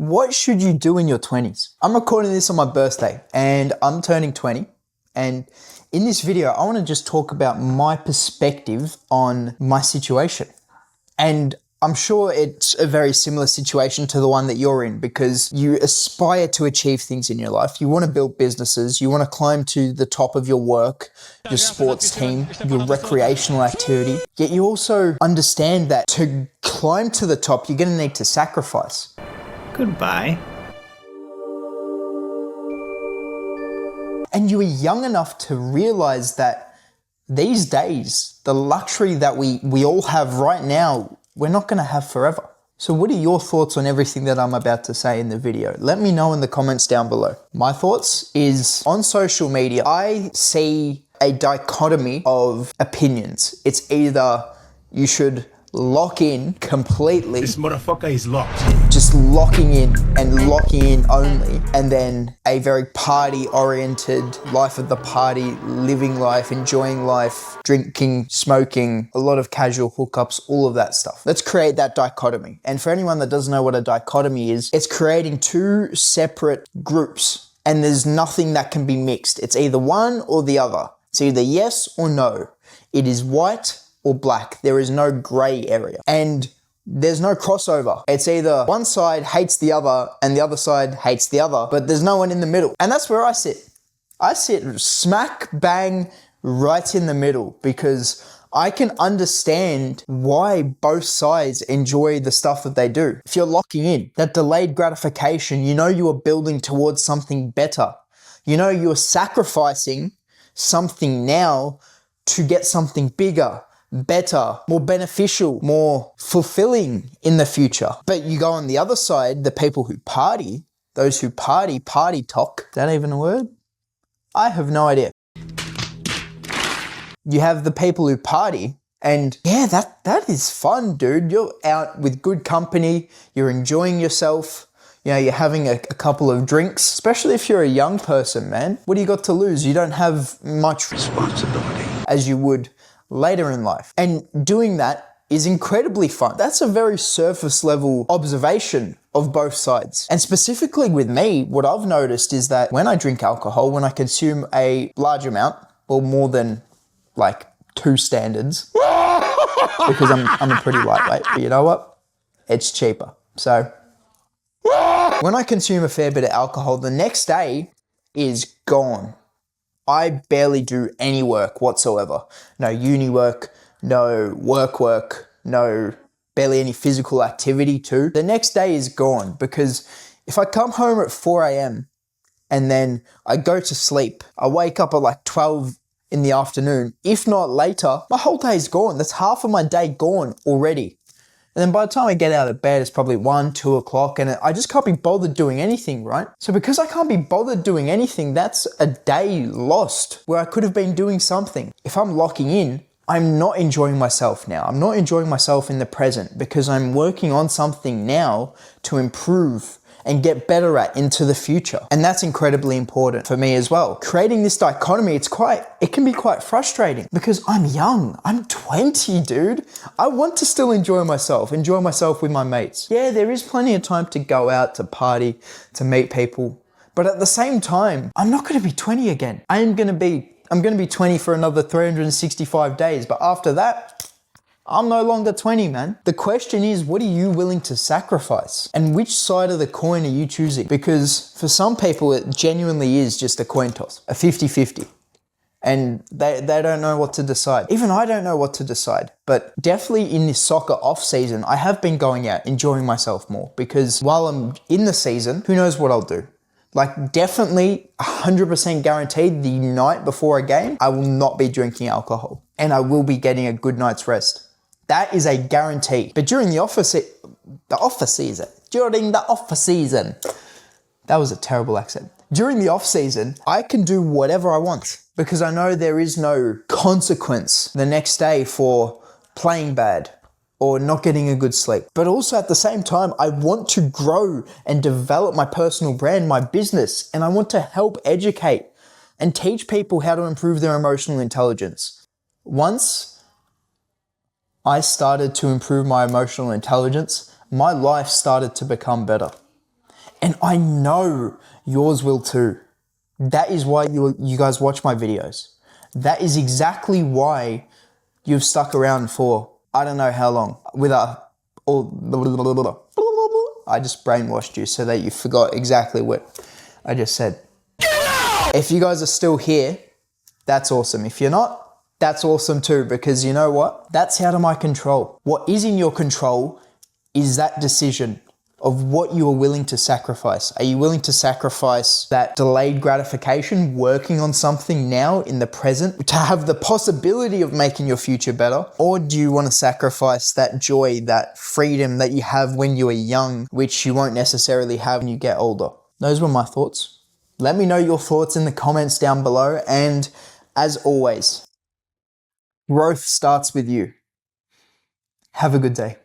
What should you do in your 20s? I'm recording this on my birthday and I'm turning 20. And in this video, I want to just talk about my perspective on my situation. And I'm sure it's a very similar situation to the one that you're in, because you aspire to achieve things in your life. You want to build businesses. You want to climb to the top of your work, your sports team, your recreational activity. Yet you also understand that to climb to the top, you're going to need to sacrifice. Goodbye. And you are young enough to realize that these days, the luxury that we all have right now, we're not going to have forever. So what are your thoughts on everything that I'm about to say in the video? Let me know in the comments down below. My thoughts is, on social media, I see a dichotomy of opinions. It's either you should lock in completely. This motherfucker is locked. Just locking in and locking in only, and then a very party-oriented life of the party, living life, enjoying life, drinking, smoking, a lot of casual hookups, all of that stuff. Let's create that dichotomy. And for anyone that doesn't know what a dichotomy is, it's creating two separate groups, and there's nothing that can be mixed. It's either one or the other. It's either yes or no. It is white or black. There is no gray area. And there's no crossover. It's either one side hates the other and the other side hates the other, but there's no one in the middle. And that's where I sit. I sit smack bang right in the middle, because I can understand why both sides enjoy the stuff that they do. If you're locking in, that delayed gratification, you know you are building towards something better. You know you're sacrificing something now to get something bigger, better, more beneficial, more fulfilling in the future. But you go on the other side, the people who party, those who party talk. Is that even a word? I have no idea. You have the people who party, and yeah, that is fun, dude. You're out with good company, you're enjoying yourself, you know, you're having a couple of drinks, especially if you're a young person, man. What do you got to lose? You don't have much responsibility as you would later in life. And doing that is incredibly fun. That's a very surface level observation of both sides. And specifically with me, what I've noticed is that when I drink alcohol, when I consume a large amount, or more than like 2 standards, because I'm a pretty lightweight, but you know what? It's cheaper. So when I consume a fair bit of alcohol, the next day is gone. I barely do any work whatsoever. No uni work, no work, no barely any physical activity too. The next day is gone, because if I come home at 4 a.m. and then I go to sleep, I wake up at like 12 in the afternoon, if not later, my whole day is gone. That's half of my day gone already. And then by the time I get out of bed, it's probably 1, 2 o'clock, and I just can't be bothered doing anything, right? So because I can't be bothered doing anything, that's a day lost where I could have been doing something. If I'm locking in, I'm not enjoying myself now. I'm not enjoying myself in the present, because I'm working on something now to improve and get better at into the future. And that's incredibly important for me as well. Creating this dichotomy, it can be quite frustrating, because I'm young. I'm 20, dude. I want to still enjoy myself with my mates. Yeah, there is plenty of time to go out, to party, to meet people. But at the same time, I'm not gonna be 20 again. I'm gonna be 20 for another 365 days. But after that, I'm no longer 20, man. The question is, what are you willing to sacrifice? And which side of the coin are you choosing? Because for some people, it genuinely is just a coin toss, a 50-50. And they don't know what to decide. Even I don't know what to decide. But definitely in this soccer off season, I have been going out, enjoying myself more. Because while I'm in the season, who knows what I'll do? Like, definitely 100% guaranteed, the night before a game, I will not be drinking alcohol. And I will be getting a good night's rest. That is a guarantee. But during the off season, that was a terrible accent. During the off season, I can do whatever I want, because I know there is no consequence the next day for playing bad or not getting a good sleep. But also at the same time, I want to grow and develop my personal brand, my business, and I want to help educate and teach people how to improve their emotional intelligence. Once I started to improve my emotional intelligence, my life started to become better. And I know yours will too. That is why you guys watch my videos. That is exactly why you've stuck around for I don't know how long I just brainwashed you so that you forgot exactly what I just said. If you guys are still here, that's awesome. If you're not, that's awesome too, because you know what? That's out of my control. What is in your control is that decision of what you are willing to sacrifice. Are you willing to sacrifice that delayed gratification, working on something now in the present to have the possibility of making your future better? Or do you want to sacrifice that joy, that freedom that you have when you are young, which you won't necessarily have when you get older? Those were my thoughts. Let me know your thoughts in the comments down below. And as always, growth starts with you. Have a good day.